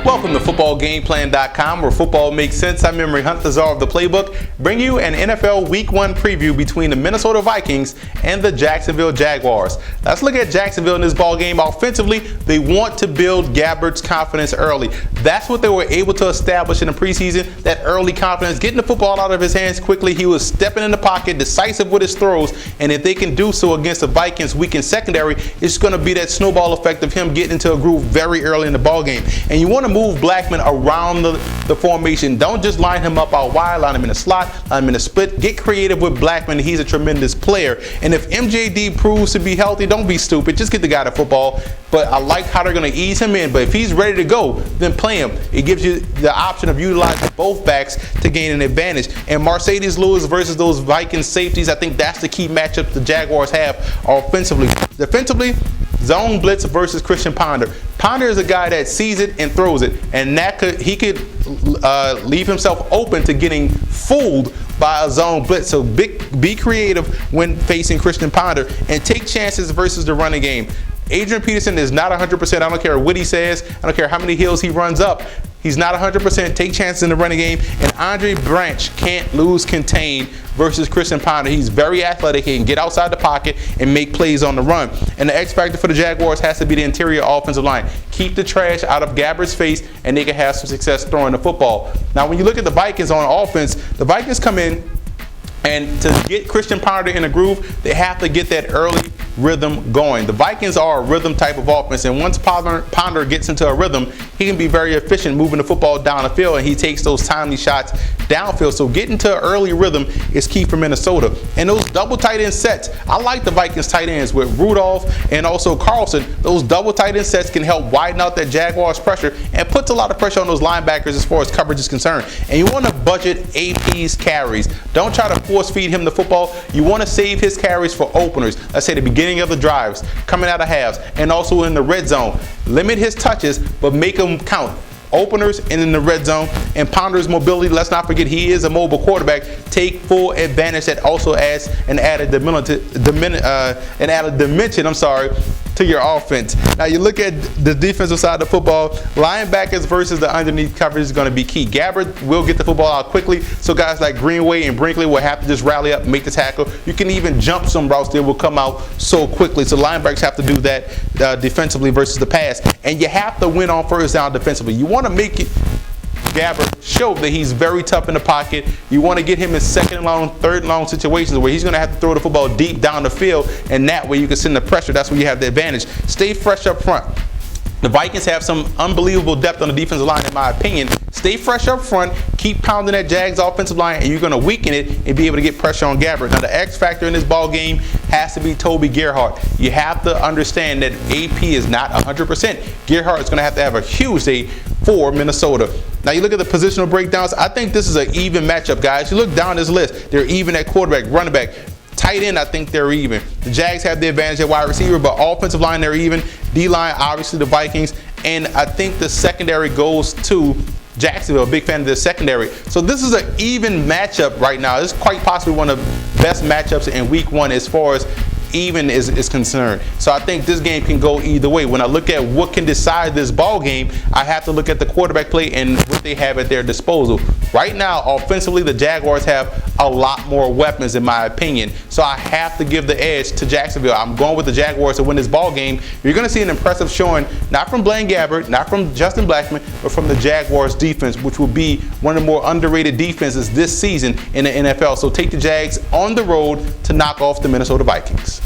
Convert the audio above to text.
Welcome to footballgameplan.com, where football makes sense. I'm Memory Hunt, the czar of the playbook, bring you an NFL Week 1 preview between the Minnesota Vikings and the Jacksonville Jaguars. Let's look at Jacksonville in this ball game. Offensively, they want to build Gabbert's confidence early. That's what they were able to establish in the preseason, that early confidence, getting the football out of his hands quickly. He was stepping in the pocket, decisive with his throws, and if they can do so against the Vikings' weakened secondary, it's going to be that snowball effect of him getting into a groove very early in the ball game. And you want to move Blackman around the formation. Don't just line him up out wide, line him in a slot, line him in a split. Get creative with Blackman. He's a tremendous player. And if MJD proves to be healthy, don't be stupid. Just get the guy to football. But I like how they're going to ease him in. But if he's ready to go, then play him. It gives you the option of utilizing both backs to gain an advantage. And Mercedes Lewis versus those Vikings safeties, I think that's the key matchup the Jaguars have offensively. Defensively, zone blitz versus Christian Ponder. Ponder is a guy that sees it and throws it, and he could leave himself open to getting fooled by a zone blitz. So be creative when facing Christian Ponder and take chances versus the running game. Adrian Peterson is not 100%. I don't care what he says. I don't care how many hills he runs up. He's not 100%. Take chances in the running game. And Andre Branch can't lose contain versus Christian Ponder. He's very athletic. He can get outside the pocket and make plays on the run. And the X factor for the Jaguars has to be the interior offensive line. Keep the trash out of Gabbert's face, and they can have some success throwing the football. Now, when you look at the Vikings on offense, the Vikings come in, and to get Christian Ponder in a groove, they have to get that early rhythm going. The Vikings are a rhythm type of offense, and once Ponder gets into a rhythm, he can be very efficient moving the football down the field, and he takes those timely shots downfield. So getting to an early rhythm is key for Minnesota. And those double tight end sets, I like the Vikings tight ends with Rudolph and also Carlson. Those double tight end sets can help widen out that Jaguars pressure and puts a lot of pressure on those linebackers as far as coverage is concerned. And you want to budget AP's carries. Don't try to force feed him the football. You want to save his carries for openers. Let's say the beginning of the drives, coming out of halves, and also in the red zone. Limit his touches, but make them count. Openers and in the red zone. And Ponder's mobility, let's not forget he is a mobile quarterback. Take full advantage. That also adds an added dimension to your offense. Now you look at the defensive side of the football, linebackers versus the underneath coverage is going to be key. Gabbert will get the football out quickly, so guys like Greenway and Brinkley will have to just rally up and make the tackle. You can even jump some routes that will come out so quickly. So linebackers have to do that defensively versus the pass. And you have to win on first down defensively. You want to make it Gabbert show that he's very tough in the pocket. You want to get him in second and long, third and long situations where he's going to have to throw the football deep down the field, and that way you can send the pressure. That's where you have the advantage. Stay fresh up front. The Vikings have some unbelievable depth on the defensive line, in my opinion. Stay fresh up front, keep pounding that Jags offensive line, and you're going to weaken it and be able to get pressure on Gabbert. Now, the X factor in this ball game has to be Toby Gerhart. You have to understand that AP is not 100%. Gerhart is going to have a huge day for Minnesota. Now, you look at the positional breakdowns. I think this is an even matchup, guys. You look down this list. They're even at quarterback, running back. Tight end, I think they're even. The Jags have the advantage at wide receiver, but offensive line, they're even. D-line, obviously the Vikings. And I think the secondary goes to Jacksonville. Big fan of the secondary. So this is an even matchup right now. This is quite possibly one of the best matchups in Week 1 as far as even is concerned. So I think this game can go either way. When I look at what can decide this ball game, I have to look at the quarterback play and what they have at their disposal. Right now, offensively, the Jaguars have a lot more weapons, in my opinion. So I have to give the edge to Jacksonville. I'm going with the Jaguars to win this ball game. You're going to see an impressive showing, not from Blaine Gabbert, not from Justin Blackman, but from the Jaguars defense, which will be one of the more underrated defenses this season in the NFL. So take the Jags on the road to knock off the Minnesota Vikings.